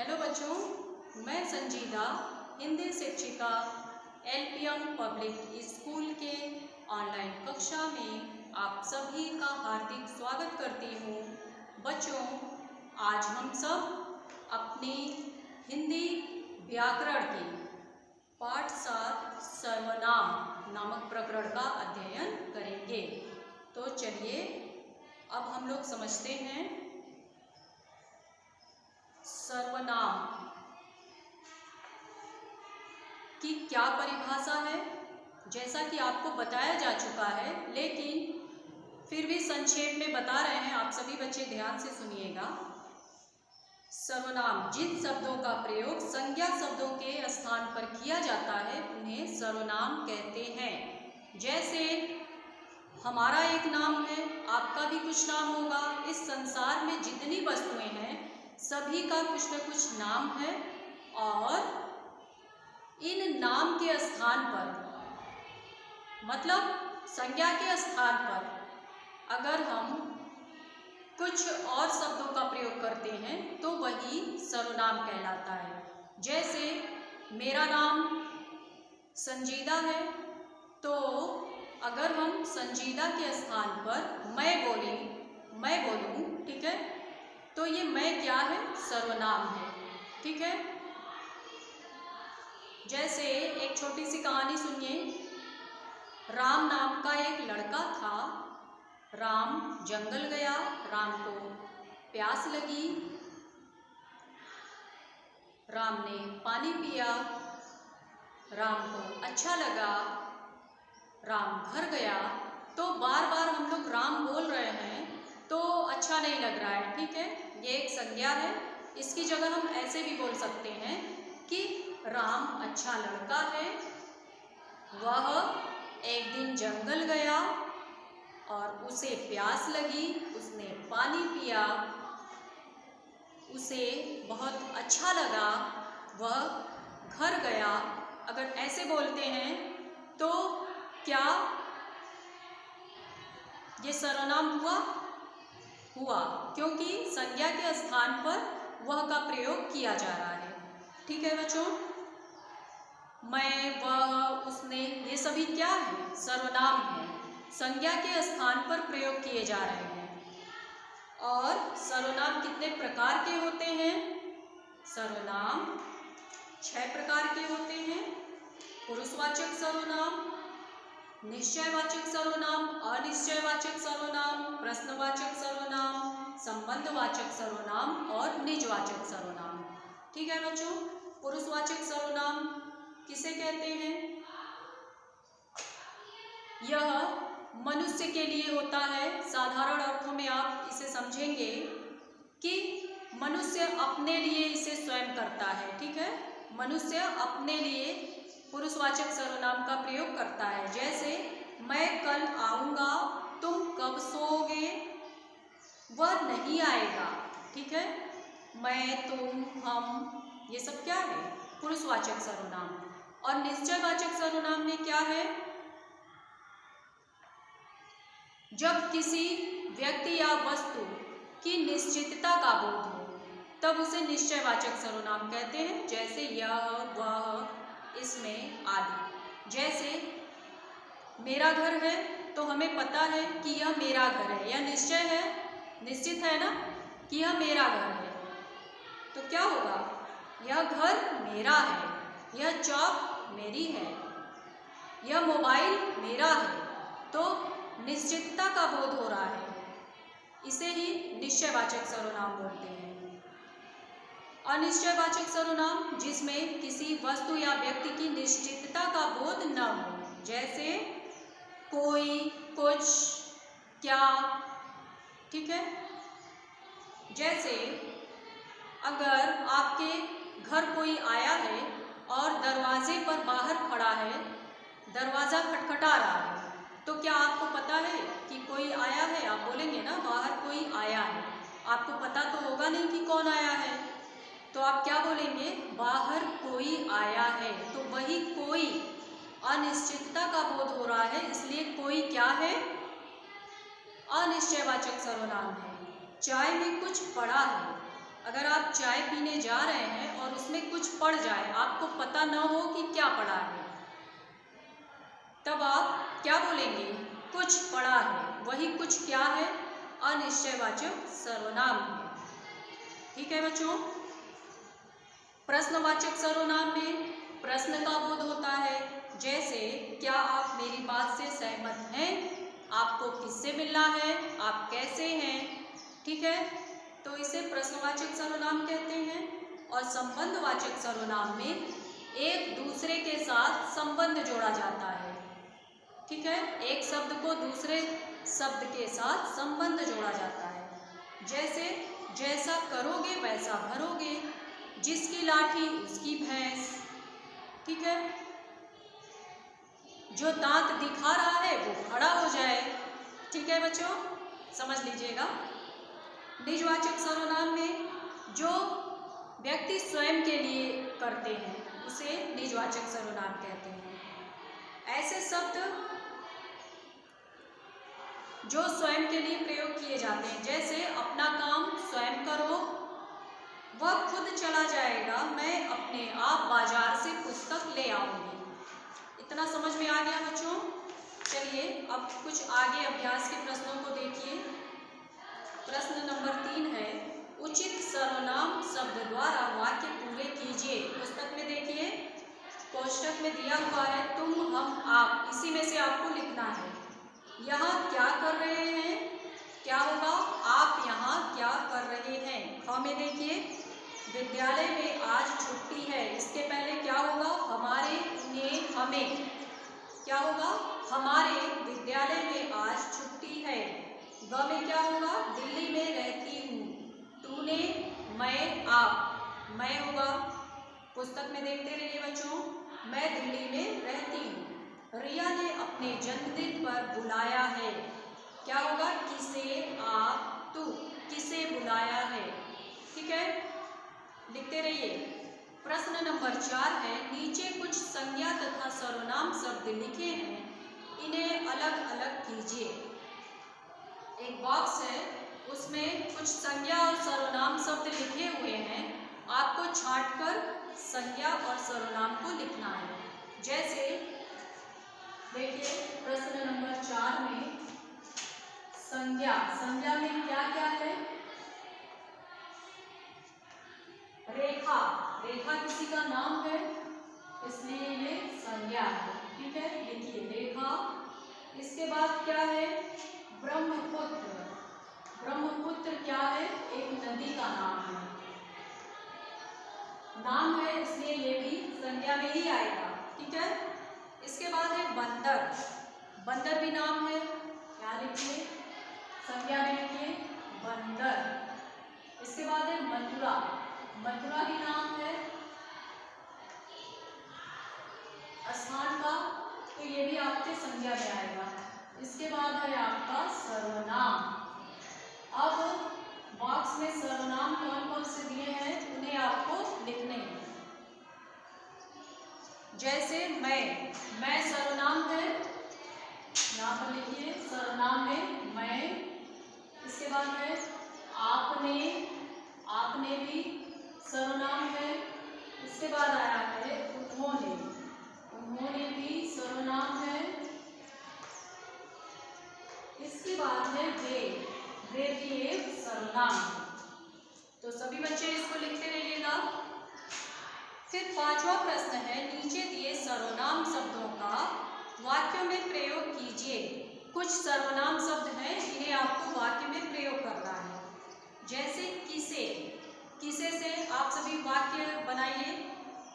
Hello बच्चों, मैं संजीदा हिंदी शिक्षिका एलपीएम पब्लिक स्कूल के ऑनलाइन कक्षा में आप सभी का हार्दिक स्वागत करती हूँ। बच्चों, आज हम सब अपनी हिंदी व्याकरण की पाठ 7 सर्वनाम नामक प्रकरण का अध्ययन करेंगे। तो चलिए अब हम लोग समझते हैं सर्वनाम की क्या परिभाषा है। जैसा कि आपको बताया जा चुका है, लेकिन फिर भी संक्षेप में बता रहे हैं। आप सभी बच्चे ध्यान से सुनिएगा। सर्वनाम जिन शब्दों का प्रयोग संज्ञा शब्दों के स्थान पर किया जाता है उन्हें सर्वनाम कहते हैं। जैसे हमारा एक नाम है, आपका भी कुछ नाम होगा। इस संसार में जितनी वस्तुएं हैं सभी का कुछ न कुछ नाम है, और इन नाम के स्थान पर, मतलब संज्ञा के स्थान पर अगर हम कुछ और शब्दों का प्रयोग करते हैं तो वही सर्वनाम कहलाता है। जैसे मेरा नाम संजीदा है, तो अगर हम संजीदा के स्थान पर मैं बोलूं, ठीक है, तो ये मैं क्या है? सर्वनाम है। ठीक है। जैसे एक छोटी सी कहानी सुनिए। राम नाम का एक लड़का था। राम जंगल गया, राम को प्यास लगी, राम ने पानी पिया, राम को अच्छा लगा, राम घर गया। तो बार बार हम लोग राम बोल रहे हैं तो अच्छा नहीं लग रहा है। ठीक है, ये एक संज्ञा है। इसकी जगह हम ऐसे भी बोल सकते हैं कि राम अच्छा लड़का है, वह एक दिन जंगल गया और उसे प्यास लगी, उसने पानी पिया, उसे बहुत अच्छा लगा, वह घर गया। अगर ऐसे बोलते हैं तो क्या ये सर्वनाम हुआ? क्योंकि संज्ञा के स्थान पर वह का प्रयोग किया जा रहा है। ठीक है बच्चों, मैं, वह, उसने, ये सभी क्या है? सर्वनाम है। संज्ञा के स्थान पर प्रयोग किए जा रहे हैं। और सर्वनाम कितने प्रकार के होते हैं? सर्वनाम 6 प्रकार के होते हैं। पुरुषवाचक सर्वनाम, निश्चयवाचक सर्वनाम, अनिश्चयवाचक सर्वनाम, प्रश्नवाचक सर्वनाम, संबंधवाचक सर्वनाम और निजवाचक सर्वनाम। ठीक है बच्चों, पुरुषवाचक सर्वनाम किसे कहते हैं? यह मनुष्य के लिए होता है। साधारण अर्थों में आप इसे समझेंगे कि मनुष्य अपने लिए इसे स्वयं करता है। ठीक है, मनुष्य अपने लिए पुरुषवाचक सर्वनाम का प्रयोग करता है। जैसे मैं कल आऊँगा, तुम कब सोओगे, वह नहीं आएगा। ठीक है, मैं, तुम, हम, ये सब क्या है? पुरुषवाचक सर्वनाम। और निश्चयवाचक सर्वनाम में क्या है? जब किसी व्यक्ति या वस्तु की निश्चितता का बोध हो तब उसे निश्चयवाचक सर्वनाम कहते हैं। जैसे यह, वह, इसमें आदि। जैसे मेरा घर है तो हमें पता है कि यह मेरा घर है, यह निश्चय है, निश्चित है ना कि यह मेरा घर है। तो क्या होगा? यह घर मेरा है, यह चौक मेरी है, यह मोबाइल मेरा है। तो निश्चितता का बोध हो रहा है, इसे ही निश्चयवाचक सर्वनाम बोलते हैं। अनिश्चयवाचक सर्वनाम जिसमें किसी वस्तु या व्यक्ति की निश्चितता का बोध न हो। जैसे कोई, कुछ, क्या। ठीक है, जैसे अगर आपके घर कोई आया है और दरवाजे पर बाहर खड़ा है, दरवाज़ा खटखटा रहा है, तो क्या आपको पता है कि कोई आया है? आप बोलेंगे ना, बाहर कोई आया है। आपको पता तो होगा नहीं कि कौन आया है, तो आप क्या बोलेंगे? बाहर कोई आया है। तो वही कोई अनिश्चितता का बोध हो रहा है, इसलिए कोई क्या है? अनिश्चयवाचक सर्वनाम है। चाय में कुछ पड़ा है, अगर आप चाय पीने जा रहे हैं और उसमें कुछ पड़ जाए, आपको पता न हो कि क्या पड़ा है, तब आप क्या बोलेंगे? कुछ पड़ा है। वही कुछ क्या है? अनिश्चयवाचक सर्वनाम है। ठीक है बच्चों। प्रश्नवाचक सर्वनाम में प्रश्न का बोध होता है, जैसे क्या आप मेरी बात से सहमत हैं? आपको किससे मिलना है? आप कैसे हैं? ठीक है, तो इसे प्रश्नवाचक सर्वनाम कहते हैं। और संबंधवाचक सर्वनाम में एक दूसरे के साथ संबंध जोड़ा जाता है। ठीक है, एक शब्द को दूसरे शब्द के साथ संबंध जोड़ा जाता है। जैसे जैसा करोगे वैसा भरोगे, जिसकी लाठी उसकी भैंस। ठीक है, जो दांत दिखा रहा है वो खड़ा हो जाए। ठीक है बच्चों, समझ लीजिएगा। निजवाचक सर्वनाम में जो व्यक्ति स्वयं के लिए करते हैं उसे निजवाचक सर्वनाम कहते हैं। ऐसे शब्द जो स्वयं के लिए प्रयोग किए जाते हैं, जैसे अपना काम स्वयं करो, वह खुद चला जाएगा, मैं अपने आप बाजार से पुस्तक ले आऊंगी। इतना समझ में आ गया बच्चों? चलिए अब कुछ आगे अभ्यास के प्रश्नों को देखिए। प्रश्न नंबर 3 है, उचित सर्वनाम शब्द द्वारा वाक्य पूरे कीजिए। पुस्तक में देखिए, कोष्टक में दिया हुआ है तुम, हम, आप, इसी में से आपको लिखना है। यहाँ क्या कर रहे हैं? क्या होगा? आप यहाँ क्या कर रहे हैं? ख में देखिए, विद्यालय में आज छुट्टी है। इसके पहले क्या होगा? हमारे, उन्हें, हमें। क्या होगा? हमारे विद्यालय में आज छुट्टी है। ग में क्या होगा? दिल्ली में रहती हूँ। तूने, मैं, आप, मैं होगा। पुस्तक में देखते रहिए बच्चों, मैं दिल्ली में रहती हूँ। रिया ने अपने जन्मदिन पर बुलाया है। क्या होगा? किसे, आप, तू, किसे बुलाया है। ठीक है, लिखते रहिए। प्रश्न नंबर 4 है, नीचे कुछ संज्ञा तथा सर्वनाम शब्द लिखे हैं, इन्हें अलग अलग कीजिए। एक बॉक्स है, उसमें कुछ संज्ञा और सर्वनाम शब्द लिखे हुए हैं, आपको छांटकर संज्ञा और सर्वनाम को लिखना है। जैसे देखिए प्रश्न नंबर 4 में संज्ञा, संज्ञा में क्या क्या है? रेखा, रेखा किसी का नाम है इसलिए ये संज्ञा है। ठीक है, देखिए रेखा। इसके बाद क्या है? ब्रह्मपुत्र, ब्रह्मपुत्र क्या है? एक नदी का नाम है, नाम है इसलिए ये भी संज्ञा में ही आएगा। ठीक है, इसके बाद है बंदर, बंदर भी नाम है, क्या लिखिए? संज्ञा में लिखिए बंदर। इसके बाद है मथुरा, मथुरा भी नाम है स्थान का, तो ये भी आपके संज्ञा में आएगा। इसके बाद है आपका सर्वनाम। अब बॉक्स में सर्वनाम कौन कौन से दिए हैं उन्हें आपको लिखने हैं। जैसे मैं सर्वनाम है, यहाँ पर लिखिए सर्वनाम में मैं। इसके बाद है आपने, आपने भी सर्वनाम है। इसके बाद आया है उन्होंने, उन्होंने भी सर्वनाम है। इसके बाद है वे भी एक सर्वनाम है। तो सभी बच्चे इसको लिखते रहिएगा। फिर 5वां प्रश्न है, नीचे दिए सर्वनाम शब्दों का वाक्यों में प्रयोग कीजिए। कुछ सर्वनाम शब्द हैं, इन्हें आपको वाक्य में प्रयोग करना है। जैसे किसे, किसे से आप सभी वाक्य बनाइए।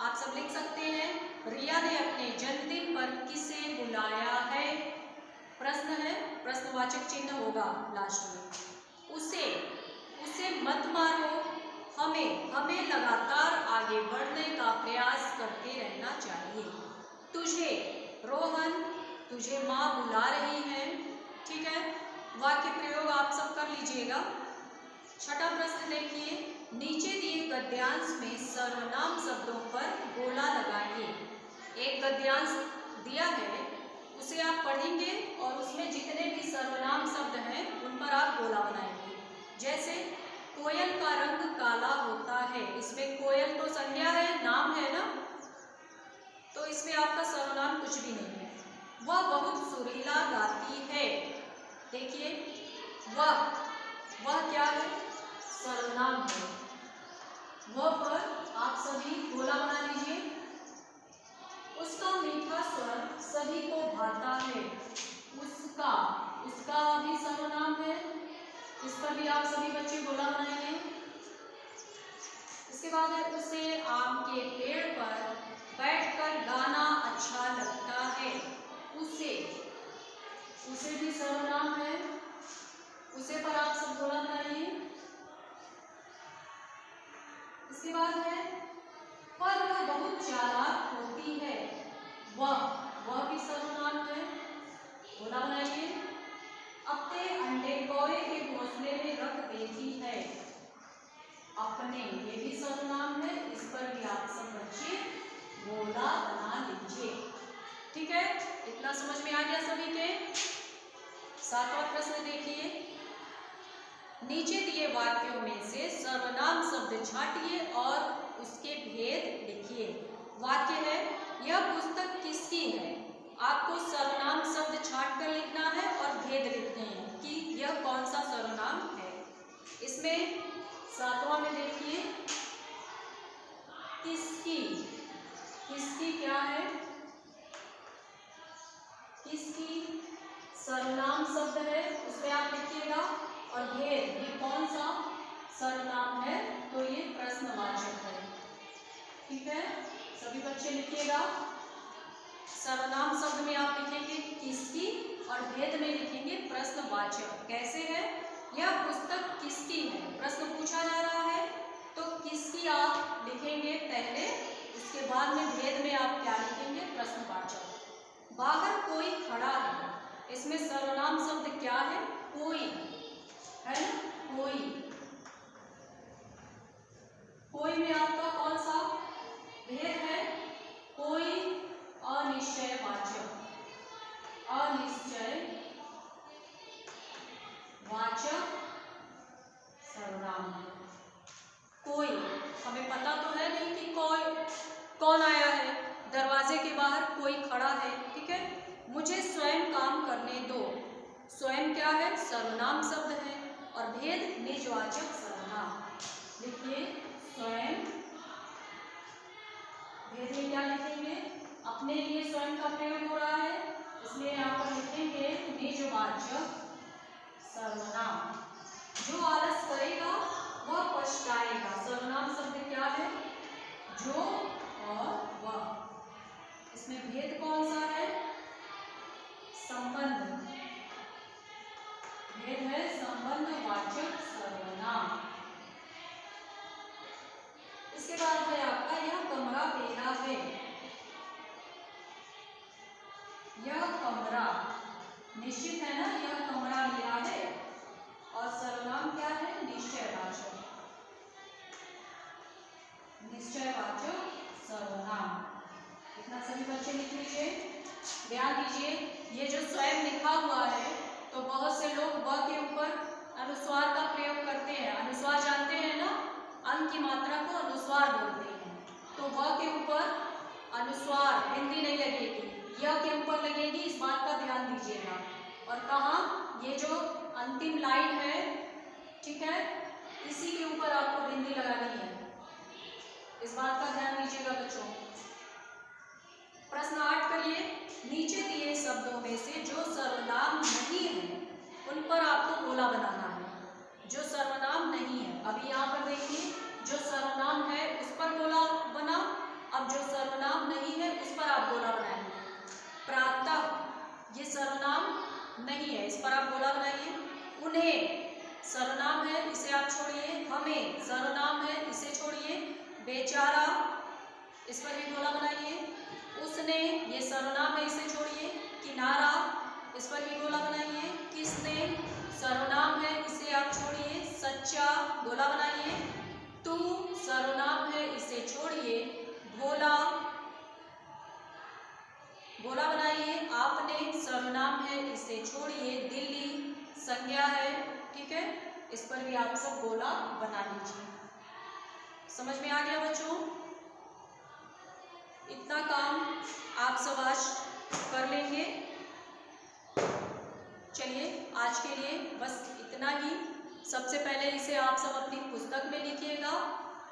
आप सब लिख सकते हैं, रिया ने अपने जन्मदिन पर किसे बुलाया है। प्रश्न है, प्रश्नवाचक चिन्ह होगा लास्ट में। उसे, उसे मत मारो, हमें लगातार आगे बढ़ने का प्रयास करते रहना चाहिए। तुझे, रोहन, तुझे माँ बुला रही है। ठीक है, वाक्य प्रयोग आप सब कर लीजिएगा। 6वां प्रश्न देखिए, नीचे दिए गद्यांश में सर्वनाम शब्दों पर गोला लगाइए। एक गद्यांश दिया है, उसे आप पढ़ेंगे और उसमें जितने भी सर्वनाम शब्द हैं उन पर आप गोला बनाएंगे। जैसे कोयल का रंग काला होता है। इसमें कोयल तो संज्ञा है, नाम है ना, तो इसमें आपका सर्वनाम कुछ भी नहीं है। वह बहुत सुरीला गाती है। देखिए वह क्या है, सर्वनाम है। वह पर आप सभी गोला बना लीजिए। उसका मीठा स्वर सभी को भाता है। उसका भी सर्वनाम है, इस पर भी आप सभी बच्चे गोला बनाएंगे। इसके बाद है उसे आम के पेड़ पर बैठकर गाना अच्छा लगता है। उसे भी सर्वनाम है, उसे पर आप सब गोला बनाइए। इसके बाद है पर वह बहुत चालाक होती है। वह भी सर्वनाम है, गोला बनाइए। अपने अंडे कौवे के घोंसले में रख देती है। अपने, ये भी सर्वनाम है, इस पर भी आप सब बच्चे गोला बना लीजिए। ठीक है, इतना समझ में आ गया सभी के। 7वां प्रश्न देखिए, नीचे दिए वाक्यों में से सर्वनाम शब्द छांटिए और उसके भेद लिखिए। वाक्य है, यह पुस्तक किसकी है। आपको सर्वनाम शब्द छांट कर लिखना है और भेद लिखने हैं कि यह कौन सा सर्वनाम है। इसमें 7वां में देखिए, किसकी क्या है, किसकी सर्वनाम शब्द है, उसमें आप लिखिएगा। और भेद, ये कौन सा सर्वनाम है, तो ये प्रश्नवाचक है। ठीक है, सभी बच्चे लिखिएगा। सर्वनाम शब्द में आप लिखेंगे किसकी और भेद में लिखेंगे प्रश्नवाचक। कैसे है, यह पुस्तक किसकी है, प्रश्न पूछा जा रहा है, तो किसकी आप लिखेंगे पहले, उसके बाद में भेद में आप क्या लिखेंगे, प्रश्नवाचक। बाहर कोई खड़ा है, इसमें सर्वनाम शब्द क्या है, कोई है ना, कोई में आपका कौन सा भेद है, कोई अनिश्चयवाचक सर्वनाम है। कोई, हमें पता तो है नहीं कि कौन आया है, दरवाजे के बाहर कोई खड़ा है। ठीक है, मुझे स्वयं काम करने दो। स्वयं क्या है, सर्वनाम शब्द है। और भेद निजवाचक सर्वनाम। देखिए स्वयं, भेद में क्या लिखेंगे, अपने लिए स्वयं का प्रयोग हो रहा है, इसलिए यहाँ पर लिखेंगे निजवाचक सर्वनाम। जो आलस करेगा वह पछताएगा। सर्वनाम शब्द क्या है, जो और वह। इसमें भेद कौन सा है, संबंध, भेद है संबंधवाचक सर्वनाम। इसके बाद है आपका, यह कमरा मेरा है। यह कमरा निश्चित है ना, यह कमरा मेरा है। और सर्वनाम क्या है, निश्चयवाचक सर्वनाम। इतना सभी बच्चे लिख लीजिए। ध्यान दीजिए, ये जो स्वयं लिखा हुआ है, तो बहुत से लोग व के ऊपर अनुस्वार का प्रयोग करते हैं। अनुस्वार जानते हैं ना, अंक की मात्रा को अनुस्वार बोलते हैं। तो व के ऊपर अनुस्वार बिंदी नहीं लगेगी, य के ऊपर लगेगी, इस बात का ध्यान दीजिएगा। और कहाँ, ये जो अंतिम लाइन है, ठीक है, इसी के ऊपर आपको बिंदी लगानी है, इस बात का ध्यान दीजिएगा बच्चों। प्रश्न 8 करिए, नीचे दिए शब्दों में से जो सर्वनाम नहीं है उन पर आपको गोला बनाना है। जो सर्वनाम नहीं है, अभी यहाँ पर देखिए, जो सर्वनाम है उस पर गोला बना, अब जो सर्वनाम नहीं है उस पर आप गोला बनाएंगे। प्रातः, ये सर्वनाम नहीं है, इस पर आप गोला बनाइए। उन्हें सर्वनाम है, इसे आप छोड़िए। हमें सर्वनाम है, इसे छोड़िए। बेचारा, इस पर भी गोला बनाइए। उसने, ये सर्वनाम है, इसे छोड़िए। किनारा, इस पर भी गोला बनाइए। किसने, सर्वनाम है, इसे आप छोड़िए। सच्चा, गोला बनाइए। तू, सर्वनाम है, इसे छोड़िए। भोला, गोला बनाइए। आपने, सर्वनाम है, इसे छोड़िए। दिल्ली, संज्ञा है, ठीक है। इस पर भी आप सब गोला बना लीजिए। समझ में आ गया बच्चों? इतना काम आप सब आज कर लेंगे। चलिए आज के लिए बस इतना ही। सबसे पहले इसे आप सब अपनी पुस्तक में लिखिएगा,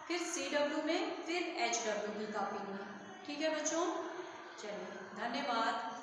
फिर CW में, फिर HW की कॉपी में। ठीक है बच्चों? चलिए धन्यवाद।